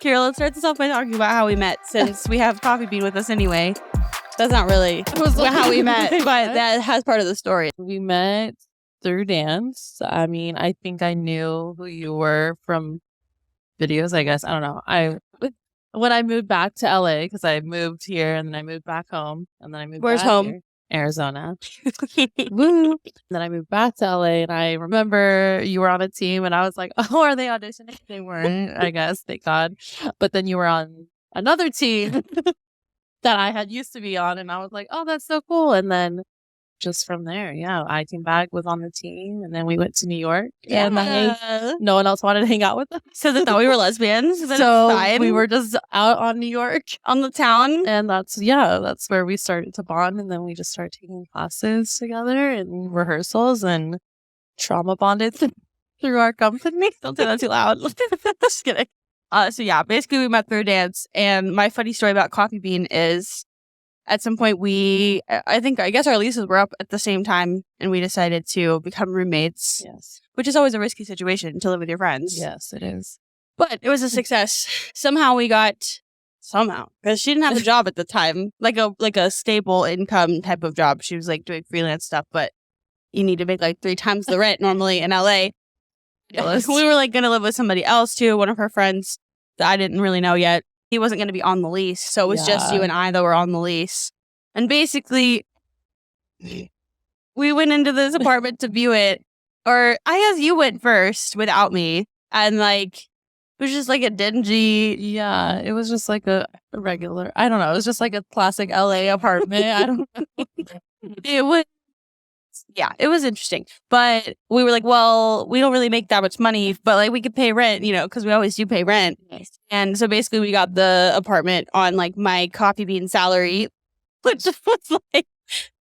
Kira, let's start this off by talking about how we met, since we have Coffee Bean with us anyway. That's not really how we met, but that has part of the story. We met through dance. I mean, I think I knew who you were from videos, I guess. I don't know. When I moved back to LA, because I moved here and then I moved back home and then I moved Where's back home? here, Arizona. Woo. Then I moved back to LA and I remember you were on a team and I was like, oh, are they auditioning? They weren't, I guess, thank God. But then you were on another team that I had used to be on and I was like, oh, that's so cool. And then just from there, yeah, I came back, was on the team, and then we went to New York. Yeah. And no one else wanted to hang out with us. So they thought we were lesbians. So we were just out on New York, on the town. and that's where we started to bond. And then we just started taking classes together and rehearsals and trauma bonded through our company. Don't say that too loud. Just kidding. So yeah, basically we met through dance. And my funny story about Coffee Bean is, at some point I guess our leases were up at the same time, and we decided to become roommates. Yes. Which is always a risky situation to live with your friends. Yes, it is. But it was a success. Somehow, because she didn't have a job at the time, like a stable income type of job. She was like doing freelance stuff, but you need to make like 3 times the rent normally in LA. We were like going to live with somebody else too, one of her friends that I didn't really know yet. He wasn't going to be on the lease, so it was just you and I that were on the lease. And basically, we went into this apartment to view it. Or I guess you went first without me. And like, it was just like a dingy. Yeah, it was just like a regular, I don't know. It was just like a classic LA apartment. I don't know. It was interesting. But we were like, well, we don't really make that much money, but like we could pay rent, because we always do pay rent. Nice. And so basically we got the apartment on like my Coffee Bean salary, which was like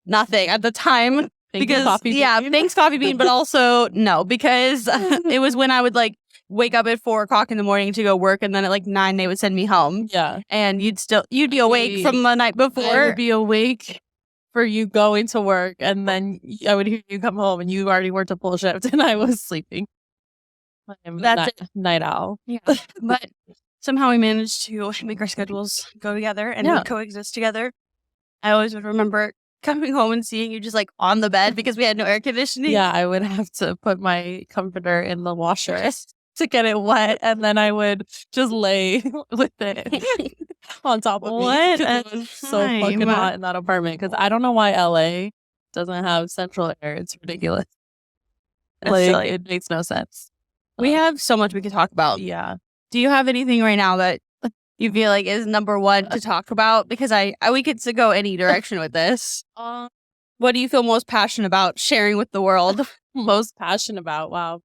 nothing at the time. Thanks Coffee Bean, but also no, because it was when I would like wake up at 4 o'clock in the morning to go work, and then at like 9 they would send me home. Yeah. And you'd be awake from the night before. I would be awake for you going to work, and then I would hear you come home and you already worked a full shift and I was sleeping. Night owl. Yeah. But somehow we managed to make our schedules go together and coexist together. I always would remember coming home and seeing you just like on the bed because we had no air conditioning. Yeah, I would have to put my comforter in the washer to get it wet, and then I would just lay with it on top of me. It was so fucking hot in that apartment, because I don't know why LA doesn't have central air. It's ridiculous. Like, it makes no sense. We have so much we could talk about. Yeah. Do you have anything right now that you feel like is number one to talk about? Because we could go any direction with this. What do you feel most passionate about sharing with the world? Most passionate about? Wow.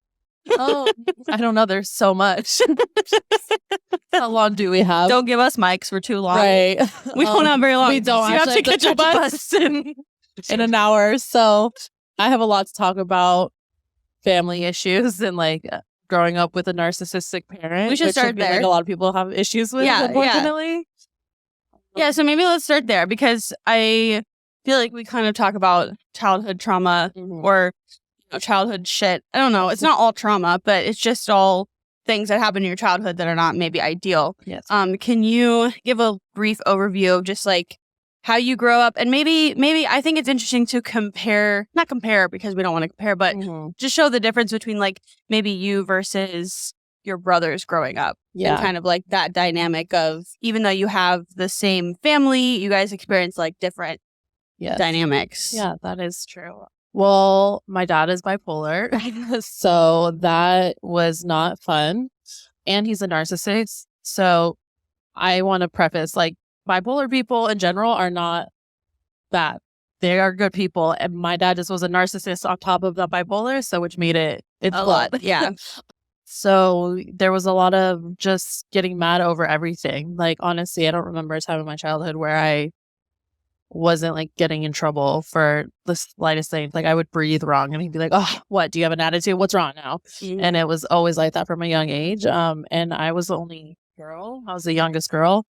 Oh, I don't know. There's so much. How long do we have? Don't give us mics for too long. Right. We don't have very long. We don't. You have to catch a bus in an hour. So I have a lot to talk about. Family issues and like growing up with a narcissistic parent. We should start there. Like a lot of people have issues with, unfortunately. Yeah, so maybe let's start there, because I feel like we kind of talk about childhood trauma or childhood shit. I don't know. It's not all trauma, but it's just all things that happen in your childhood that are not maybe ideal. Yes. Can you give a brief overview of just like how you grow up? And maybe I think it's interesting to not compare because we don't want to compare, but just show the difference between like maybe you versus your brothers growing up. Yeah. And kind of like that dynamic of, even though you have the same family, you guys experience like different dynamics. Yeah, that is true. Well, my dad is bipolar, so that was not fun. And he's a narcissist. So I want to preface, like, bipolar people in general are not bad. They are good people. And my dad just was a narcissist on top of the bipolar, so which made it's a lot. Yeah. So there was a lot of just getting mad over everything. Like, honestly, I don't remember a time in my childhood where I wasn't like getting in trouble for the slightest thing. Like, I would breathe wrong and he'd be like, oh, what? Do you have an attitude? What's wrong now? And it was always like that from a young age. And I was the only girl. I was the youngest girl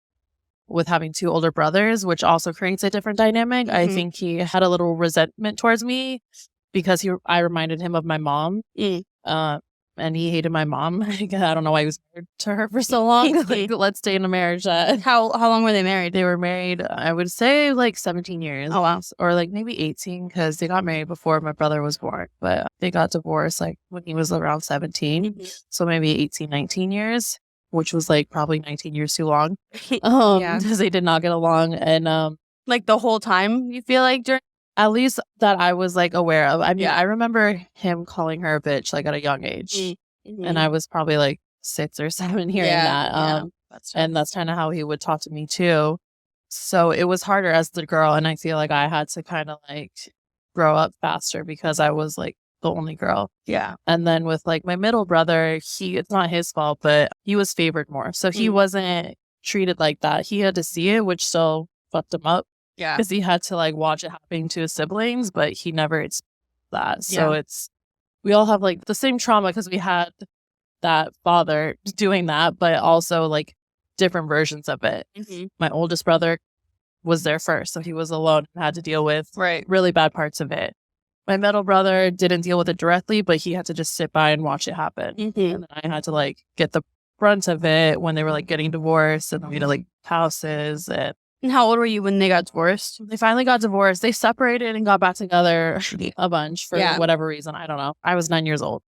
with having 2 older brothers, which also creates a different dynamic. I think he had a little resentment towards me because I reminded him of my mom. and he hated my mom. I don't know why he was married to her for so long. Like, let's stay in a marriage that. How long were they married? They were married, I would say, like 17 years. Oh, wow. Or like maybe 18, because they got married before my brother was born. But they got divorced like when he was around 17. So maybe 18, 19 years, which was like probably 19 years too long. Because they did not get along. And like the whole time, you feel like during. At least that I was like aware of. I mean, I remember him calling her a bitch like at a young age. And I was probably like 6 or 7 hearing that. And that's kind of how he would talk to me too. So it was harder as the girl. And I feel like I had to kind of like grow up faster because I was like the only girl. Yeah. And then with like my middle brother, it's not his fault, but he was favored more. So he wasn't treated like that. He had to see it, which still fucked him up. Yeah. Because he had to like watch it happening to his siblings, but he never experienced that. So we all have like the same trauma because we had that father doing that, but also like different versions of it. My oldest brother was there first, so he was alone and had to deal with really bad parts of it. My middle brother didn't deal with it directly, but he had to just sit by and watch it happen. And then I had to like get the brunt of it when they were like getting divorced, and we had to like houses. And how old were you when they got divorced? They finally got divorced. They separated and got back together a bunch for whatever reason. I don't know. I was 9 years old.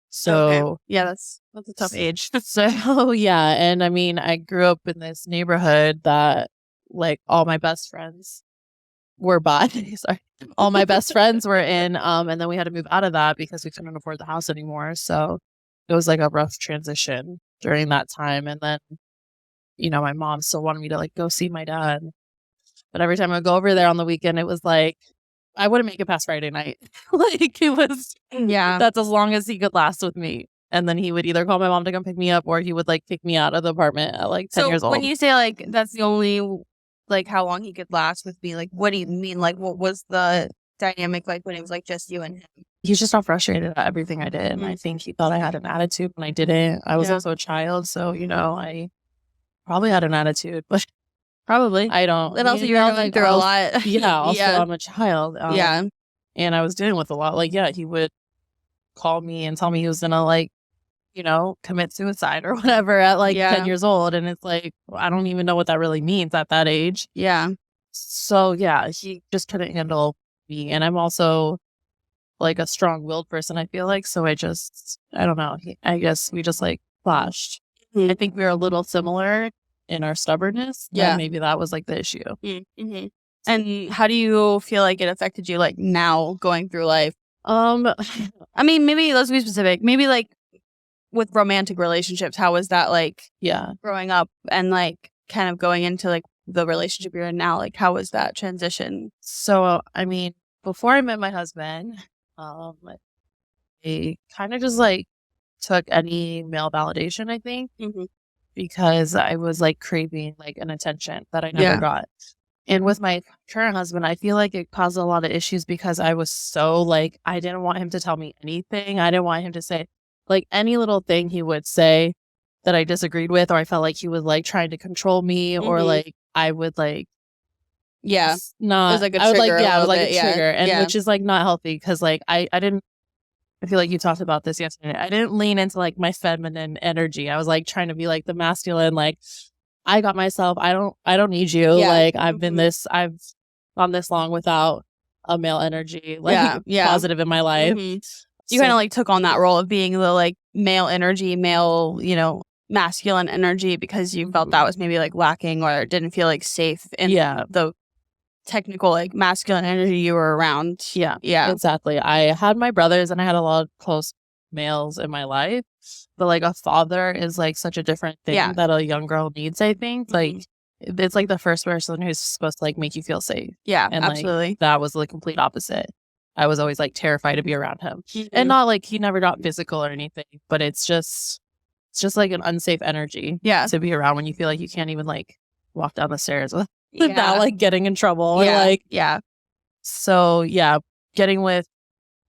So yeah, that's a tough age. So yeah. And I mean, I grew up in this neighborhood that like all my best friends were by. Sorry. All my best friends were in. And then we had to move out of that because we couldn't afford the house anymore. So it was like a rough transition during that time. And then my mom still wanted me to like go see my dad. But every time I would go over there on the weekend, it was like, I wouldn't make it past Friday night. Like it was, that's as long as he could last with me. And then he would either call my mom to come pick me up or he would like kick me out of the apartment at like 10 years old. When you say like, that's the only, like how long he could last with me, like, what do you mean? Like, what was the dynamic like when it was like just you and him? He's just not frustrated at everything I did. And I think he thought I had an attitude when I didn't. I was also a child. So, I probably had an attitude, but probably I don't. And also you're going through a lot. I'm a child. And I was dealing with a lot. Like, he would call me and tell me he was gonna like, commit suicide or whatever at like 10 years old. And it's like, I don't even know what that really means at that age. Yeah. So he just couldn't handle me. And I'm also like a strong-willed person, I feel like. So I don't know. I guess we just like clashed. I think we were a little similar in our stubbornness. Yeah. Maybe that was like the issue. And how do you feel like it affected you like now going through life? I mean, maybe let's be specific. Maybe like with romantic relationships, how was that like growing up and like kind of going into like the relationship you're in now? Like how was that transition? So, I mean, before I met my husband, I kind of just like took any male validation, I think, because I was like craving like an attention that I never got. And with my current husband, I feel like it caused a lot of issues because I was so like, I didn't want him to tell me anything. I didn't want him to say like any little thing he would say that I disagreed with, or I felt like he was like trying to control me, or like I would like, not, it was like a trigger. It was like a trigger, and which is like not healthy because like I didn't. I feel like you talked about this yesterday. I didn't lean into like my feminine energy. I was like trying to be like the masculine, like I got myself. I don't need you. Like I've gone this long without a male energy, like positive in my life. You kind of like took on that role of being the like male energy, male, masculine energy because you felt that was maybe like lacking or didn't feel like safe in the technical like masculine energy you were around. Yeah Exactly. I had my brothers and I had a lot of close males in my life, but like a father is like such a different thing that a young girl needs. I think like it's like the first person who's supposed to like make you feel safe. And absolutely. Like, that was the complete opposite. I was always like terrified to be around him, and not like he never got physical or anything, but it's just like an unsafe energy to be around when you feel like you can't even like walk down the stairs without like getting in trouble or like so getting with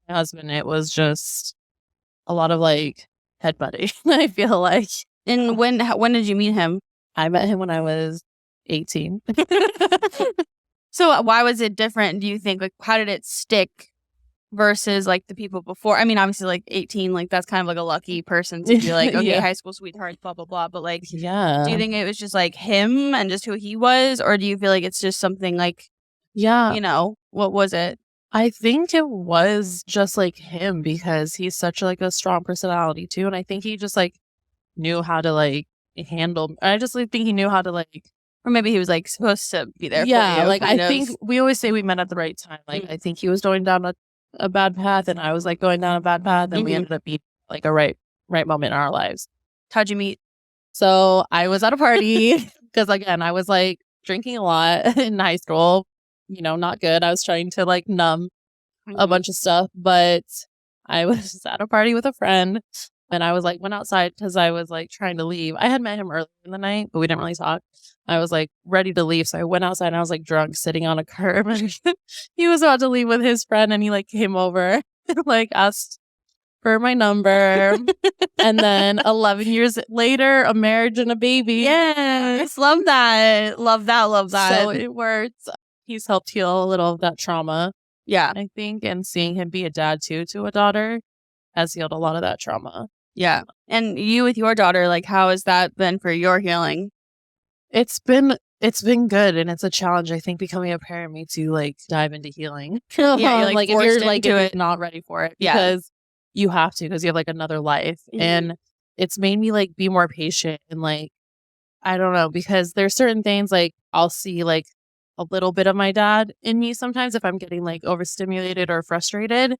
my husband, it was just a lot of like headbutting. I feel like. And when did you meet him? I met him when I was 18. So why was it different, do you think? Like how did it stick versus like the people before? I mean, obviously like 18, like that's kind of like a lucky person to be like, okay, Yeah. high school sweetheart, blah, blah, blah. But like, Yeah. do you think it was just like him and just who he was? Or do you feel like it's just something like, Yeah. you know, what was it? I think it was just like him because he's such like a strong personality too. And I think he just like knew how to like handle. I just like, think he knew how to like. Or maybe he was like supposed to be there Yeah, for you. like I kind of. think we always say we met at the right time. Like I think he was going down a bad path and I was like going down a bad path and we ended up being like a right moment in our lives. How'd you meet? So I was at a party because again, I was like drinking a lot in high school, you know, not good. I was trying to like numb a bunch of stuff, but I was at a party with a friend and I was like, went outside because I was like trying to leave. I had met him earlier in the night, but we didn't really talk. I was like ready to leave. So I went outside and I was like drunk sitting on a curb and he was about to leave with his friend and he like came over and like asked for my number. And then 11 years later, a marriage and a baby. Yes. Love that. Love that. Love that. So it worked. He's helped heal a little of that trauma. Yeah. I think. And seeing him be a dad too to a daughter has healed a lot of that trauma. Yeah. And you with your daughter, like how has that been for your healing? It's been good and it's a challenge. I think becoming a parent makes you like dive into healing. Yeah, you're, like, if you're forced like into if it. you're not ready for it Yeah. because you have to because you have like another life. And it's made me like be more patient and like I don't know because there's certain things like I'll see like a little bit of my dad in me sometimes if I'm getting like overstimulated or frustrated.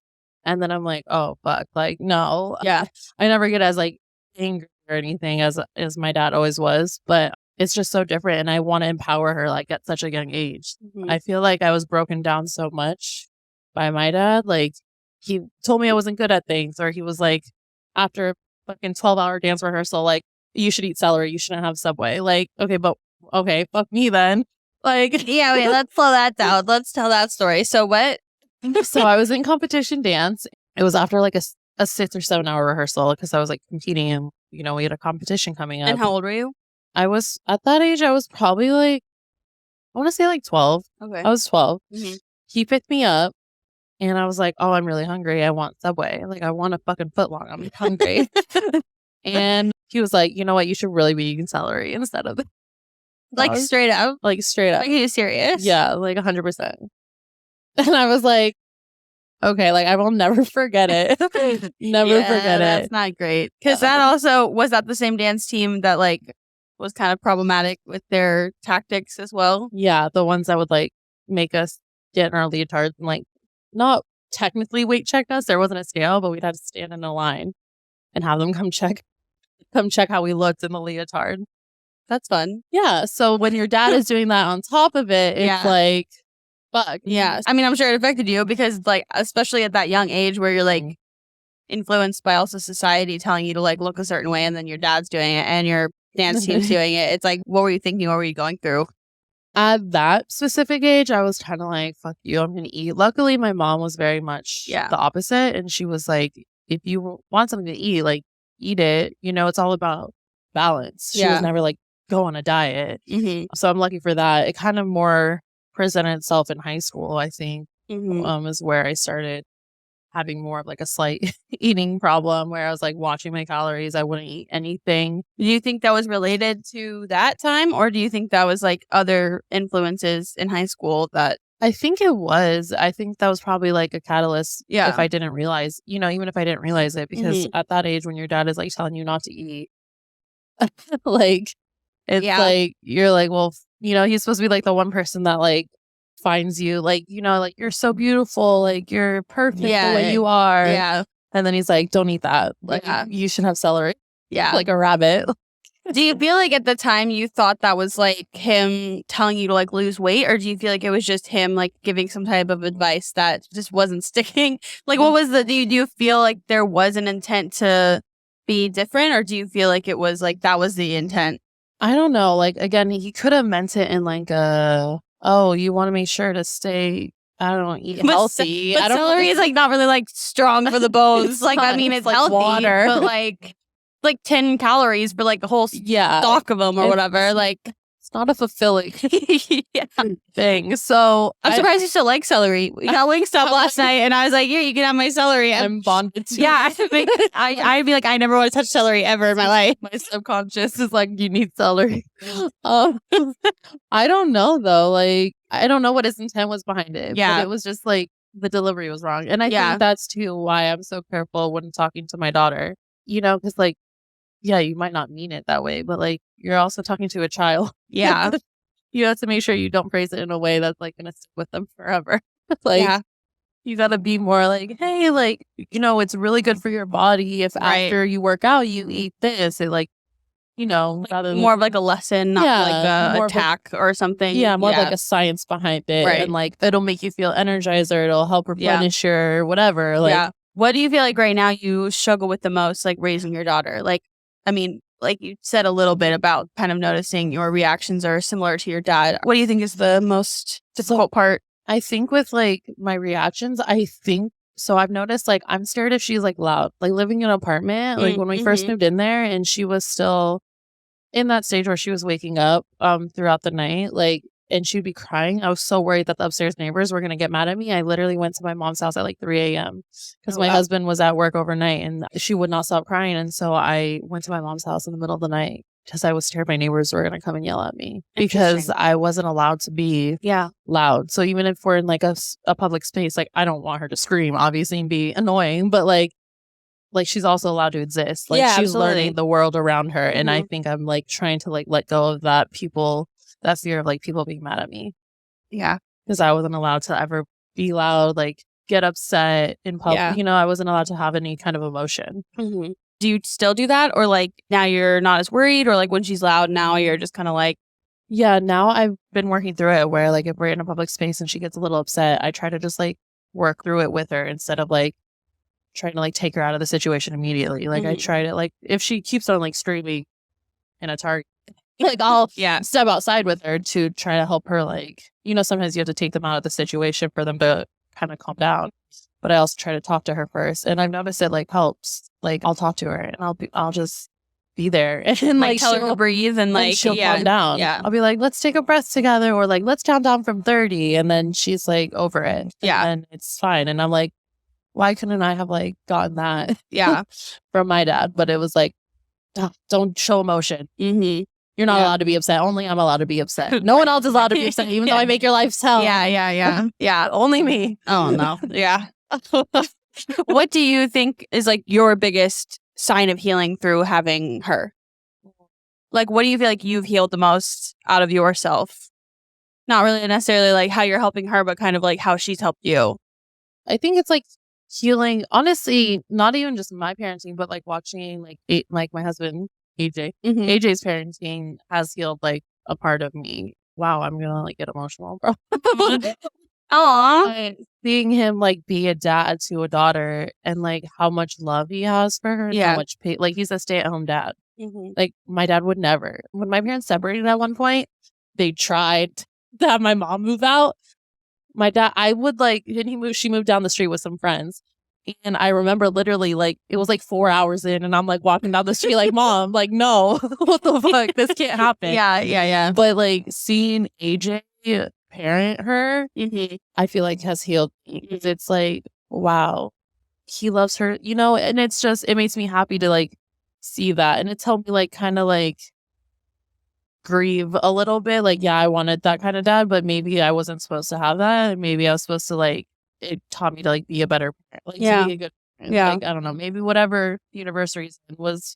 And then I'm like, oh fuck, like no. Yeah. I never get as like angry or anything as my dad always was, but it's just so different and I want to empower her like at such a young age. I feel like I was broken down so much by my dad. Like he told me I wasn't good at things or he was like after a fucking 12-hour dance rehearsal, like you should eat celery, you shouldn't have Subway. Like, okay, fuck me then. Like Yeah, wait, let's slow that down. Let's tell that story. So what? So I was in competition dance. It was after like a 6 or 7 hour rehearsal because I was like competing and, you know, we had a competition coming up. And how old were you? I was at that age, I was probably like, I want to say like 12. Okay. I was 12. Mm-hmm. He picked me up and I was like, oh, I'm really hungry. I want Subway. Like, I want a fucking footlong. I'm hungry. And he was like, you know what? You should really be eating celery instead of Like straight up? Like straight up. Like, are you serious? Yeah, like 100%. And I was like, okay, like I will never forget it. Never forget That's it. not great. Because that also, was that the same dance team that like was kind of problematic with their tactics as well? Yeah, the ones that would like make us get in our leotards and like not technically weight check us. There wasn't a scale, but we'd have to stand in a line and have them come check how we looked in the leotard. That's fun. Yeah. So when your dad is doing that on top of it, it's like, fuck. Yeah. I mean, I'm sure it affected you because like, especially at that young age where you're like influenced by also society telling you to like look a certain way and then your dad's doing it and your dance team's doing it. It's like, what were you thinking? What were you going through? At that specific age, I was kind of like, fuck you, I'm going to eat. Luckily, my mom was very much the opposite. And she was like, if you want something to eat, like eat it. You know, it's all about balance. She was never like, go on a diet. So I'm lucky for that. It kind of more presented itself in high school, I think, is where I started having more of like a slight eating problem where I was like watching my calories. I wouldn't eat anything. Do you think that was related to that time or do you think that was like other influences in high school that? I think it was. I think that was probably like a catalyst if I didn't realize, you know, even if I didn't realize it, because at that age when your dad is like telling you not to eat, like it's like, you're like, well, you know, he's supposed to be like the one person that like finds you like, you know, like you're so beautiful, like you're perfect the way you are. Yeah. And then he's like, don't eat that. Like you should have celery. Yeah. Like a rabbit. Do you feel like at the time you thought that was like him telling you to like lose weight or do you feel like it was just him like giving some type of advice that just wasn't sticking? Like what was do you feel like there was an intent to be different or do you feel like it was like that was the intent? I don't know. Like, again, he could have meant it in like oh, you want to make sure to stay, I don't know, eat healthy. But celery is like not really like strong for the bones. Like, I mean, it's like healthy, water. but like 10 calories for like the whole stock of them or whatever. Like, it's not a fulfilling Yeah. thing. So I'm surprised you still like celery. We got Wingstop last night, and I was like, "Yeah, you can have my celery." I'm bonded to Yeah, it. I'd be like, I never want to touch celery ever in my life. My subconscious is like, you need celery. I don't know though. Like, I don't know what his intent was behind it. Yeah. But it was just like the delivery was wrong. And I Yeah. think that's too why I'm so careful when talking to my daughter, you know, because like, yeah, you might not mean it that way, but like, you're also talking to a child. Yeah. You have to make sure you don't phrase it in a way that's like going to stick with them forever. Like, Yeah. you got to be more like, hey, like, you know, it's really good for your body if Right. after you work out, you eat this. It like, you know, rather More of like a lesson, not Yeah, like a more of attack or something. yeah, more of like a science behind it. Right. And like, it'll make you feel energized or it'll help replenish your whatever. Like, Yeah. What do you feel like right now you struggle with the most, like raising your daughter? Like, I mean, like you said a little bit about kind of noticing your reactions are similar to your dad. What do you think is the most difficult part? I think with like my reactions, so I've noticed like I'm scared if she's like loud. Like living in an apartment, like when we first moved in there and she was still in that stage where she was waking up throughout the night, like, and she'd be crying. I was so worried that the upstairs neighbors were going to get mad at me. I literally went to my mom's house at like 3 a.m. because my husband was at work overnight and she would not stop crying. And so I went to my mom's house in the middle of the night because I was scared my neighbors were going to come and yell at me because I wasn't allowed to be loud. So even if we're in like a public space, like I don't want her to scream, obviously, and be annoying, but like she's also allowed to exist. Like she's learning the world around her. And I think I'm like trying to like let go of that fear of like people being mad at me. Yeah. Because I wasn't allowed to ever be loud, like get upset in public. Yeah. You know, I wasn't allowed to have any kind of emotion. Mm-hmm. Do you still do that? Or like now you're not as worried? Or like when she's loud, now you're just kind of like. Yeah, now I've been working through it where like if we're in a public space and she gets a little upset, I try to just like work through it with her instead of like trying to like take her out of the situation immediately. Like I try to like if she keeps on like screaming in a Target, like I'll step outside with her to try to help her. Like, you know, sometimes you have to take them out of the situation for them to kind of calm down. But I also try to talk to her first, and I've noticed it like helps. Like I'll talk to her and I'll just be there and like tell her to breathe and like she'll calm down. Yeah, I'll be like, let's take a breath together, or like let's count down from 30, and then she's like over it. Yeah, and it's fine. And I'm like, why couldn't I have like gotten that? Yeah, from my dad? But it was like, don't show emotion. Mm-hmm. You're not allowed to be upset. Only I'm allowed to be upset. No one else is allowed to be upset, even though I make your life hell. Yeah. Only me. Oh no. Yeah. What do you think is like your biggest sign of healing through having her? Like, what do you feel like you've healed the most out of yourself? Not really necessarily like how you're helping her, but kind of like how she's helped you. I think it's like healing, honestly, not even just my parenting, but like watching like my husband, AJ. AJ's parenting has healed like a part of me. Wow, I'm gonna like get emotional, bro. Aww. Seeing him like be a dad to a daughter and like how much love he has for her, and how much like he's a stay-at-home dad. Like my dad would never. When my parents separated at one point, they tried to have my mom move out. My dad, I would like, she moved down the street with some friends. And I remember literally like, it was like 4 hours in and I'm like walking down the street like, Mom, like, no, what the fuck? This can't happen. Yeah. But like seeing AJ parent her, I feel like has healed me. Because it's like, wow, he loves her, you know, and it's just, it makes me happy to like see that. And it's helped me like kind of like grieve a little bit. Like, yeah, I wanted that kind of dad, but maybe I wasn't supposed to have that. Maybe I was supposed to like, it taught me to like be a better parent, like to be a good parent. Like, I don't know, maybe whatever the universe reason was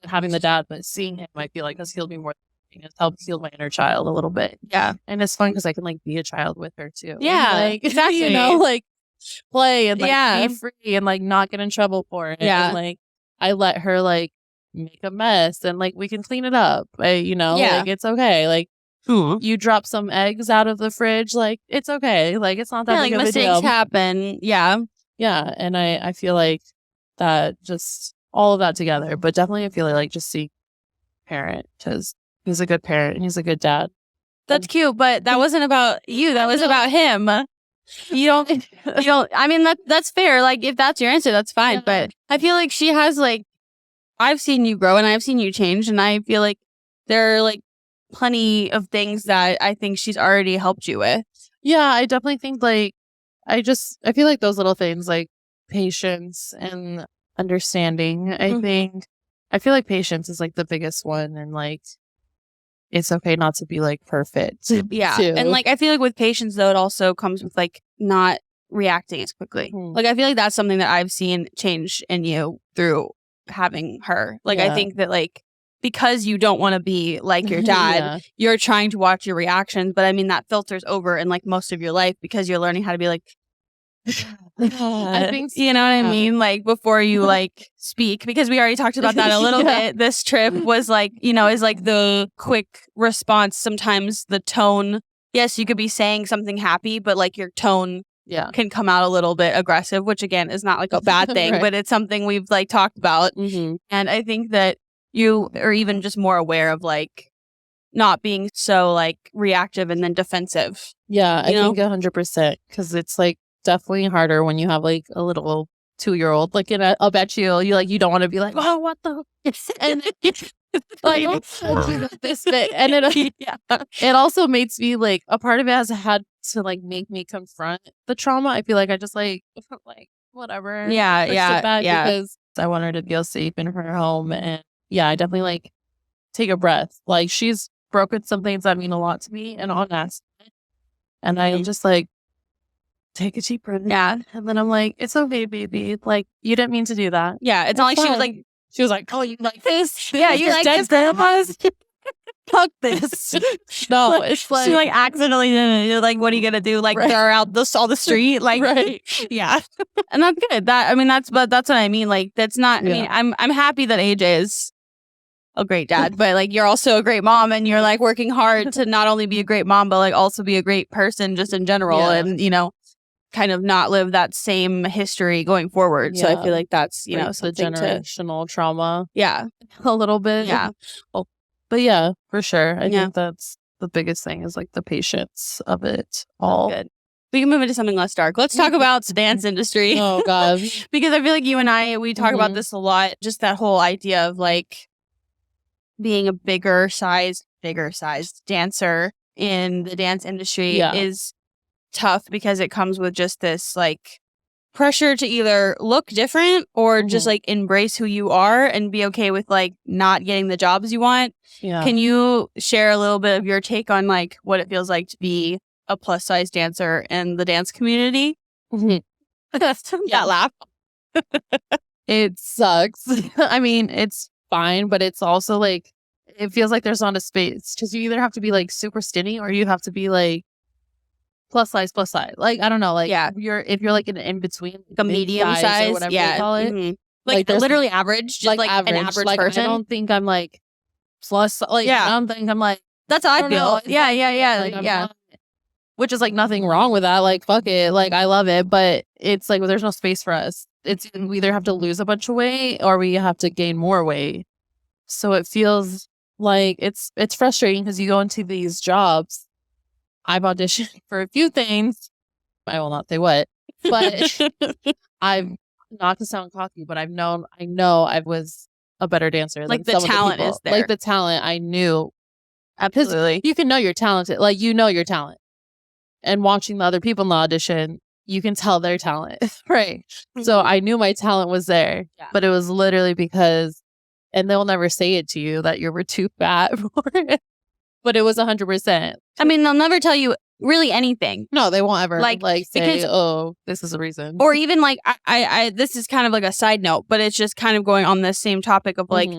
having the dad, but seeing him, I feel like has healed me more. It's helped heal my inner child a little bit. Yeah. And it's fun because I can like be a child with her too. Yeah, like, exactly. You know, like play and like be free and like not get in trouble for it. Yeah. And like I let her like make a mess and like we can clean it up. You know, like it's okay. Like you drop some eggs out of the fridge, like it's okay. Like it's not that big like of a mistakes deal. happen. Yeah. And I feel like that just all of that together, but definitely I feel like just see parent because he's a good parent and he's a good dad. That's cute, but that wasn't about you. That was about him. You don't. I mean, that's fair. Like if that's your answer, that's fine. But I feel like she has like, I've seen you grow and I've seen you change, and I feel like there are like plenty of things that I think she's already helped you with. Yeah, I definitely think like I feel like those little things like patience and understanding. I feel like patience is like the biggest one, and like it's okay not to be like perfect. Yeah. too. And like I feel like with patience though, it also comes with like not reacting as quickly. Like I feel like that's something that I've seen change in you through having her. Like I think that like because you don't want to be like your dad, you're trying to watch your reactions, but I mean that filters over in like most of your life because you're learning how to be like I think you know what I mean? Like before you like speak, because we already talked about that a little bit. This trip was like, you know, is like the quick response. Sometimes the tone, yes, you could be saying something happy, but like your tone can come out a little bit aggressive, which again is not like a bad thing, but it's something we've like talked about. And I think that you are even just more aware of like not being so like reactive and then defensive. Yeah, I think 100% because it's like definitely harder when you have like a little 2-year-old. Like, and I'll bet you don't want to be like, oh, what the, and like this bit, and it also makes me like a part of it has had to like make me confront the trauma. I feel like I just like whatever, because I want her to feel safe in her home, and I definitely like take a breath. Like she's broken some things that mean a lot to me, and all that, and I just like take a deep breath. And then I'm like, it's okay, baby. Like, you didn't mean to do that. Yeah. It's not like she was like, oh, you like this? Yeah, you like this? Fuck this. No, it's like. She like accidentally did it. You're like, what are you going to do? Like throw her out all the street? Like, yeah. And that's good. That's what I mean. Like, that's not, I mean, I'm happy that AJ is a great dad, but like you're also a great mom, and you're like working hard to not only be a great mom, but like also be a great person just in general. And, you know, kind of not live that same history going forward. So I feel like that's, you know, something the generational trauma. Yeah. A little bit. Yeah. But yeah, for sure. I think that's the biggest thing is like the patience of it all. Good. We can move into something less dark. Let's talk about the dance industry. Oh, God. Because I feel like you and I, we talk about this a lot. Just that whole idea of like being a bigger sized dancer in the dance industry is tough because it comes with just this like pressure to either look different or just like embrace who you are and be okay with like not getting the jobs you want. Can you share a little bit of your take on like what it feels like to be a plus size dancer in the dance community? That laugh. It sucks. I mean, it's fine, but it's also like it feels like there's not a space because you either have to be like super skinny or you have to be like plus size. Like, I don't know. Like, if you're like an in between, like a medium size, or whatever you call it. Like literally average, just like an average like, person. I don't think I'm like plus. Like, I don't think I'm like. That's how I feel. Yeah. Like, which is like nothing wrong with that. Like, fuck it. Like, I love it, but it's like there's no space for us. It's we either have to lose a bunch of weight or we have to gain more weight. So it feels like it's frustrating because you go into these jobs. I've auditioned for a few things. I will not say what, but I've, not to sound cocky, but I know I was a better dancer. Like the talent is there. Like the talent, I knew. Absolutely. You can know you're talented. Like, you know your talent. And watching the other people in the audition, you can tell their talent. Right. So I knew my talent was there, but it was literally because, and they'll never say it to you that you were too fat for it. But it was 100%. I mean, they'll never tell you really anything. No, they won't ever like say, because, oh, this is the reason. Or even like, I this is kind of like a side note, but it's just kind of going on this same topic of like,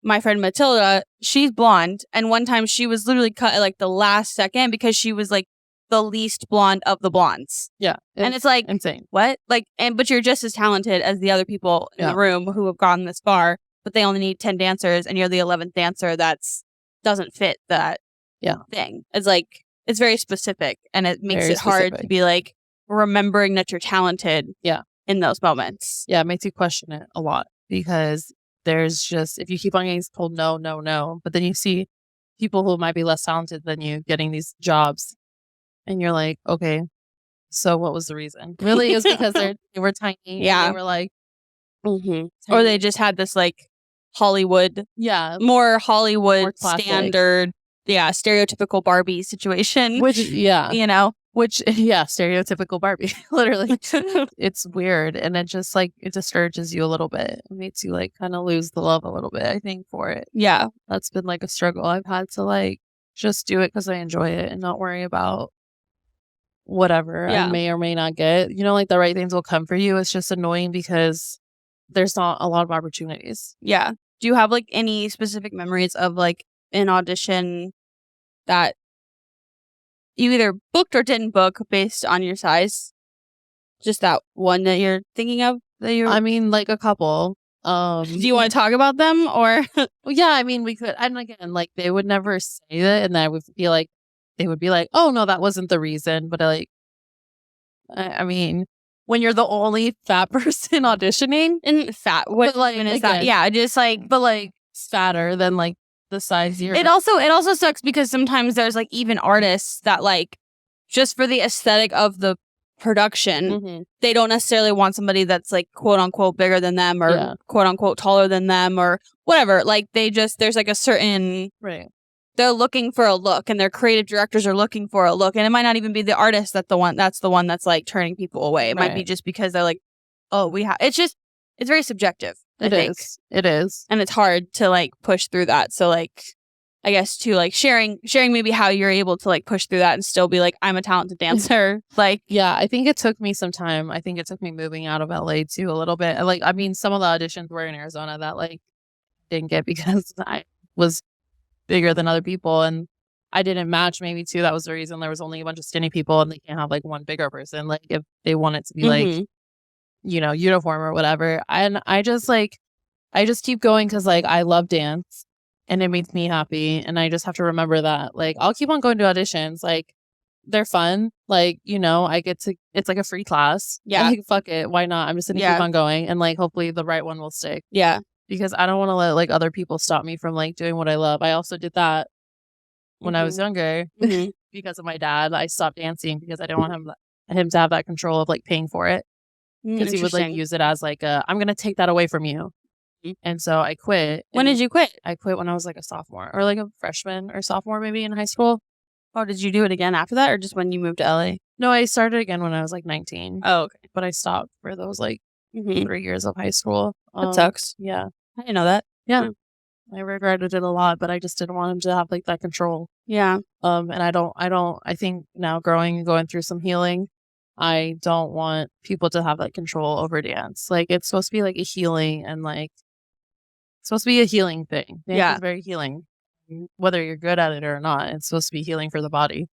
my friend Matilda, she's blonde. And one time she was literally cut at like the last second because she was like the least blonde of the blondes. Yeah. And it's like, insane. What? Like, but you're just as talented as the other people in the room who have gone this far, but they only need 10 dancers and you're the 11th dancer doesn't fit that thing. It's like, it's very specific and it makes it hard to be like remembering that you're talented in those moments. Yeah, it makes you question it a lot because there's just, if you keep on getting told no, but then you see people who might be less talented than you getting these jobs and you're like, okay, so what was the reason? Really, it was because they were tiny. Yeah. And they were like, or they just had this like Hollywood, more Hollywood standard stereotypical Barbie situation. Which, yeah. You know? Which, yeah, stereotypical Barbie, literally. It's weird. And it just like, it discourages you a little bit. It makes you like kind of lose the love a little bit, I think, for it. Yeah. That's been like a struggle. I've had to like just do it because I enjoy it and not worry about whatever I may or may not get. You know, like the right things will come for you. It's just annoying because there's not a lot of opportunities. Yeah. Do you have like any specific memories of like an audition that you either booked or didn't book based on your size? Just that one that you're thinking of? I mean, like a couple. Do you want to talk about them or? Well, yeah, I mean, we could. And again, like they would never say that, and I would be like, they would be like, "Oh no, that wasn't the reason." But I mean, when you're the only fat person auditioning, And fat, what like, even is again, that? Yeah, just like, but like fatter than like the size you're. It also sucks because sometimes there's like even artists that like just for the aesthetic of the production, they don't necessarily want somebody that's like quote unquote bigger than them or quote unquote taller than them or whatever. Like there's like a certain they're looking for a look, and their creative directors are looking for a look, and it might not even be the artist that's the one that's like turning people away. It might be just because they're like, oh, it's very subjective. It is. And it's hard to like push through that. So like, I guess too, like sharing maybe how you're able to like push through that and still be like, I'm a talented dancer. Like, yeah, I think it took me some time. I think it took me moving out of LA too a little bit. Like, I mean, some of the auditions were in Arizona that like didn't get because I was bigger than other people and I didn't match maybe too. That was the reason there was only a bunch of skinny people and they can't have like one bigger person. Like if they want it to be like, you know, uniform or whatever. And I just keep going because like I love dance and it makes me happy. And I just have to remember that. Like I'll keep on going to auditions. Like they're fun. Like, you know, it's like a free class. Yeah. Like fuck it. Why not? I'm just gonna keep on going and like hopefully the right one will stick. Yeah. Because I don't want to let like other people stop me from like doing what I love. I also did that when I was younger because of my dad. I stopped dancing because I didn't want him to have that control of like paying for it. Because he would like use it as like I'm gonna take that away from you. And so I quit. When did you quit? I quit when I was like a sophomore or like a freshman or sophomore maybe in high school. Oh, did you do it again after that or just when you moved to LA? No, I started again when I was like 19. Oh, okay. But I stopped for those like 3 years of high school. That sucks. Yeah. I didn't know that. Yeah. I regretted it a lot, but I just didn't want him to have like that control. Yeah. And I think now growing and going through some healing, I don't want people to have like control over dance. Like it's supposed to be like a healing and like it's supposed to be a healing thing. Dance is very healing. Whether you're good at it or not, it's supposed to be healing for the body.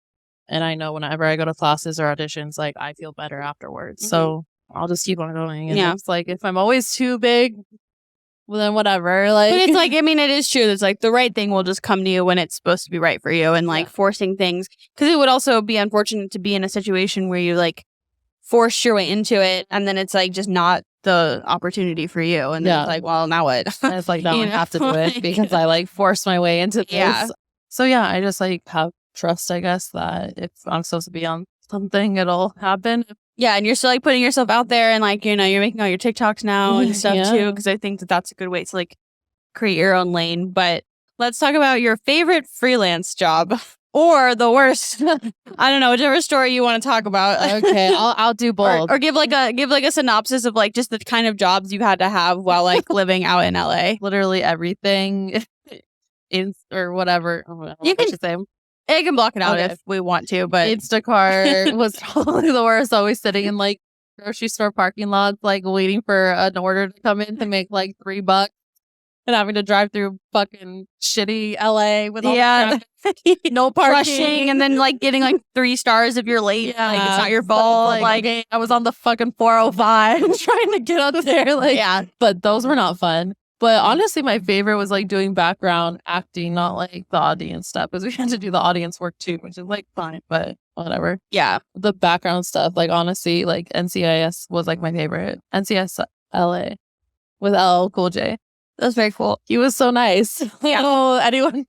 And I know whenever I go to classes or auditions, like I feel better afterwards. So I'll just keep on going. And it's like if I'm always too big, well then whatever. Like, but it's like, I mean, it is true. It's like the right thing will just come to you when it's supposed to be right for you, and like forcing things, because it would also be unfortunate to be in a situation where you like force your way into it, and then it's like just not the opportunity for you, and then it's like, well, now what? And it's like now I have to do it because I like forced my way into this. Yeah. So yeah, I just like have trust, I guess, that if I'm supposed to be on something, it'll happen. Yeah, and you're still like putting yourself out there, and like, you know, you're making all your TikToks now and stuff too, because I think that's a good way to like create your own lane. But let's talk about your favorite freelance job or the worst. I don't know, whichever story you want to talk about. Okay, I'll do both. Or give like a synopsis of like just the kind of jobs you had to have while like living out in LA. Literally everything, or whatever. You can say. I can block it out if we want to, but Instacart was probably the worst. Always sitting in like grocery store parking lots, like waiting for an order to come in to make like $3 and having to drive through fucking shitty LA with all no parking, rushing, and then like getting like 3 stars if you're late. Like it's not your fault. Like I was on the fucking 405 trying to get up there. Like but those were not fun. But honestly, my favorite was like doing background acting, not like the audience stuff, because we had to do the audience work too, which is like fine, but whatever. Yeah. The background stuff, like honestly, like NCIS was like my favorite. NCIS LA with LL Cool J. That was very cool. He was so nice. Yeah. Oh, anyone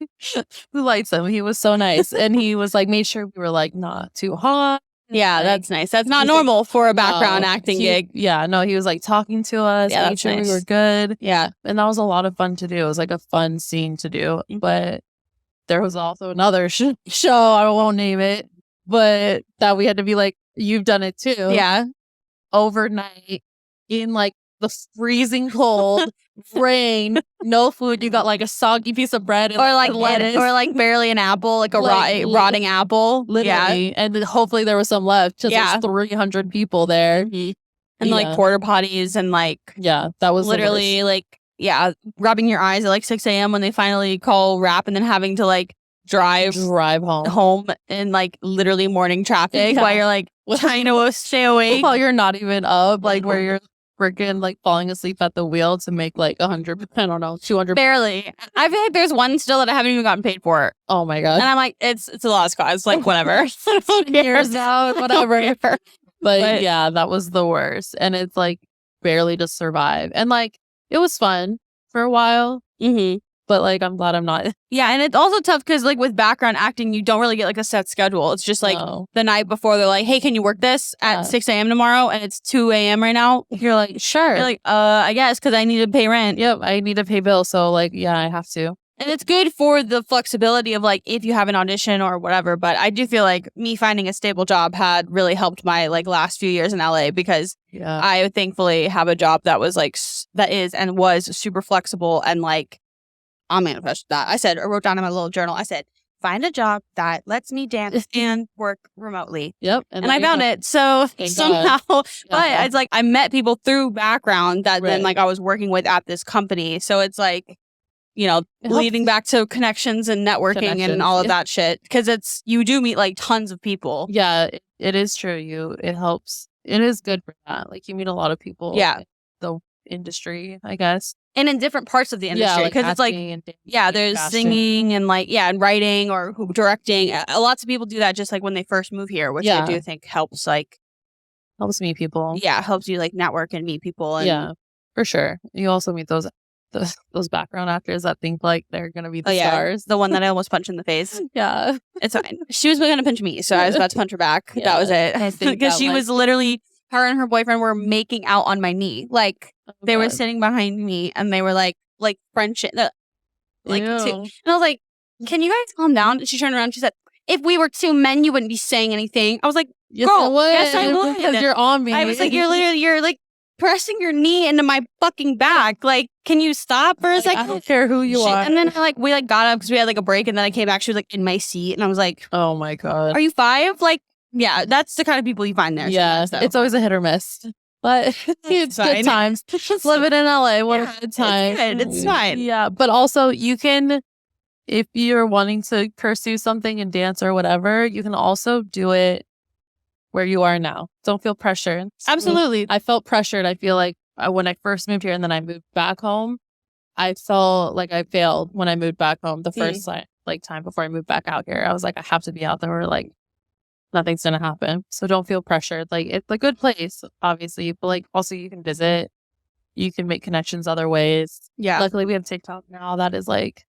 who likes him, he was so nice. And he was like, made sure we were like not too hot. Yeah, that's nice. That's not normal for a background acting gig. Yeah, no, he was like talking to us, made sure we were good. Yeah. And that was a lot of fun to do. It was like a fun scene to do. But there was also another show, I won't name it, but that we had to be like, you've done it too. Yeah. Overnight in like the freezing cold, rain, no food. You got like a soggy piece of bread and Or like lettuce. or like barely an apple, like a Like, rotting apple. Literally. Yeah. And hopefully there was some left because Yeah. there's 300 people there. Mm-hmm. And like porta potties and like that was literally like rubbing your eyes at like 6 a.m. when they finally call wrap, and then having to like drive home in like literally morning traffic while you're like trying to stay awake while you're not even up, like where you're freaking like falling asleep at the wheel to make like 100, I don't know, 200. Barely. I feel like there's one still that I haven't even gotten paid for. Oh my god. And I'm like, it's a lost cause. Like whatever. Years now, whatever. But yeah, that was the worst. And it's like barely to survive. And like it was fun for a while. Mm-hmm. But like I'm glad I'm not. Yeah, and it's also tough because like with background acting, you don't really get like a set schedule. It's just like the night before they're like, hey, can you work this at 6 a.m. tomorrow? And it's 2 a.m. right now. You're like, sure. You're like, I guess because I need to pay rent. Yep, I need to pay bills. So like, yeah, I have to. And it's good for the flexibility of like if you have an audition or whatever. But I do feel like me finding a stable job had really helped my like last few years in LA because I thankfully have a job that was like that is and was super flexible and like I'll manifest that. I wrote down in my little journal, I said, find a job that lets me dance and work remotely. Yep. And I found it. So somehow, but it's like I met people through background that then like I was working with at this company. So it's like, you know, leading back to connections and networking and all of that shit. Because you do meet like tons of people. Yeah, it is true. It helps. It is good for that. Like you meet a lot of people. Yeah. In the industry, I guess. And in different parts of the industry, because it's like, there's singing and like, and writing or directing. Lots of people do that just like when they first move here, which I do think helps meet people. Yeah, helps you like network and meet people. And, for sure. You also meet those background actors that think like they're gonna be the stars. The one that I almost punched in the face. Yeah, it's fine. She was gonna punch me, so I was about to punch her back. That was it. Because she was literally. Her and her boyfriend were making out on my knee. Like, they were sitting behind me and they were like French. And I was like, can you guys calm down? And she turned around and she said, if we were two men, you wouldn't be saying anything. I was like, girl, yes, I would. Because you're on me. I was like, you're like pressing your knee into my fucking back. Like, can you stop for a second? I don't care who you are. And then we got up because we had like a break and then I came back. She was like in my seat and I was like, oh my God. Are you 5? Like, yeah, that's the kind of people you find there. Yeah, it's always a hit or miss. But it's good times. Just living in LA, what a good time. It's fine. Yeah, but also you can, if you're wanting to pursue something in dance or whatever, you can also do it where you are now. Don't feel pressured. Absolutely. I felt pressured. I feel like when I first moved here and then I moved back home, I felt like I failed when I moved back home the first time before I moved back out here. I was like, I have to be out there. Like, nothing's gonna happen. So don't feel pressured. Like it's a good place, obviously, but like also you can visit, you can make connections other ways. Yeah. Luckily we have TikTok now that is like,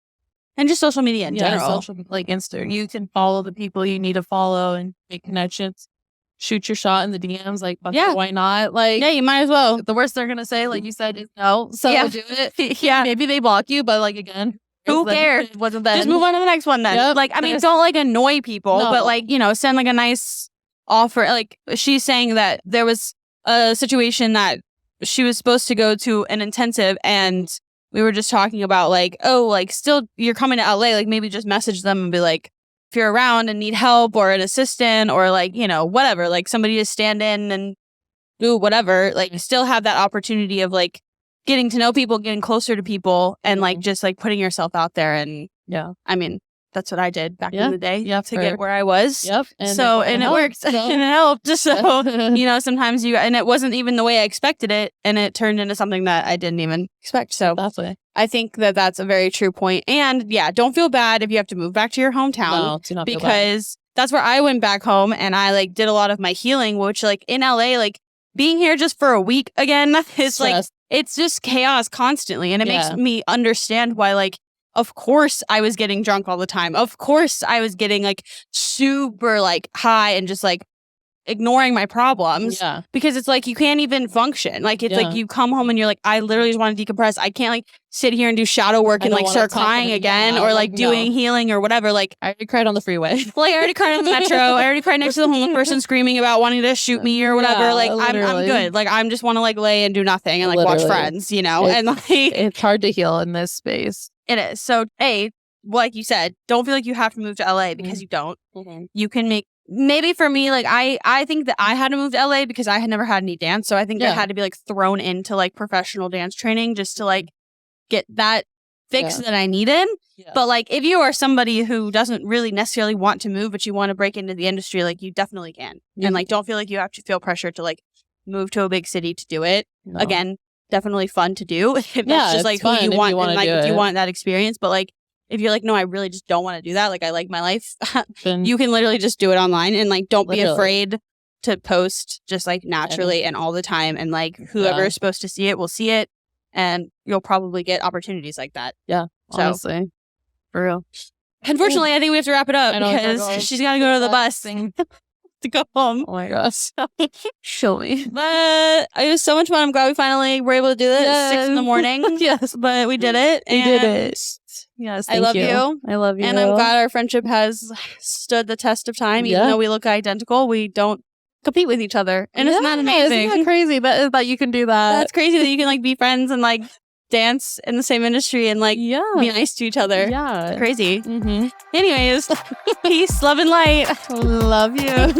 and just social media in general. Like Insta. You can follow the people you need to follow and make connections. Shoot your shot in the DMs. Like, why not? Like, yeah, you might as well. The worst they're gonna say, like you said, is no. So do it. Yeah. Maybe they block you, but like again. Who cares? It wasn't that. Just move on to the next one then. Yep. Like, I mean, don't like annoy people, but like, you know, send like a nice offer. Like she's saying that there was a situation that she was supposed to go to an intensive and we were just talking about like, oh, like still you're coming to LA, like maybe just message them and be like, if you're around and need help or an assistant or like, you know, whatever, like somebody to stand in and do whatever, like still have that opportunity of like getting to know people, getting closer to people, and like just like putting yourself out there. And I mean, that's what I did back in the day to get where I was. Yep. And it worked and it helped. So, you know, sometimes and it wasn't even the way I expected it. And it turned into something that I didn't even expect. So I think that that's a very true point. And don't feel bad if you have to move back to your hometown. No, do not feel bad. Because that's where I went back home and I like did a lot of my healing, which like in LA, like being here just for a week again is like, it's just chaos constantly. And it makes me understand why, like, of course I was getting drunk all the time. Of course I was getting like super like high and just like ignoring my problems Yeah. because it's like you can't even function. Like it's like you come home and you're like, I literally just want to decompress. I can't like sit here and do shadow work and like start crying again or like doing healing or whatever. Like I already cried on the freeway. Like I already cried on the metro. I already cried next to the homeless person screaming about wanting to shoot me or whatever. Yeah, like I'm good. Like I'm just want to like lay and do nothing and like watch Friends, you know. And like it's hard to heal in this space. It is. So like you said, don't feel like you have to move to LA because you don't. You can make. Maybe for me, like I think that I had to move to LA because I had never had any dance. So I think I had to be like thrown into like professional dance training just to like get that fix that I needed. But like if you are somebody who doesn't really necessarily want to move, but you want to break into the industry, like you definitely can. And like don't feel like you have to feel pressure to like move to a big city to do it. Again, definitely fun to do if that's just like who you want and like if you want that experience. But like if you're like, no, I really just don't want to do that. Like, I like my life. You can literally just do it online and like, don't be afraid to post just like naturally and all the time. And like, whoever is supposed to see it will see it. And you'll probably get opportunities like that. Yeah. Honestly. For real. Unfortunately, I think we have to wrap it up because she's got to go to the bus to go home. Oh my gosh. Show me. But it was so much fun. I'm glad we finally were able to do this at 6 a.m. Yes. But we did it. We did it. Yes, I love you. I love you. And I'm glad our friendship has stood the test of time. Even though we look identical, we don't compete with each other. And isn't that amazing? Isn't that crazy that you can do that? That's crazy that you can like be friends and like dance in the same industry and like be nice to each other. Yeah. It's crazy. Anyways, peace, love, and light. Love you.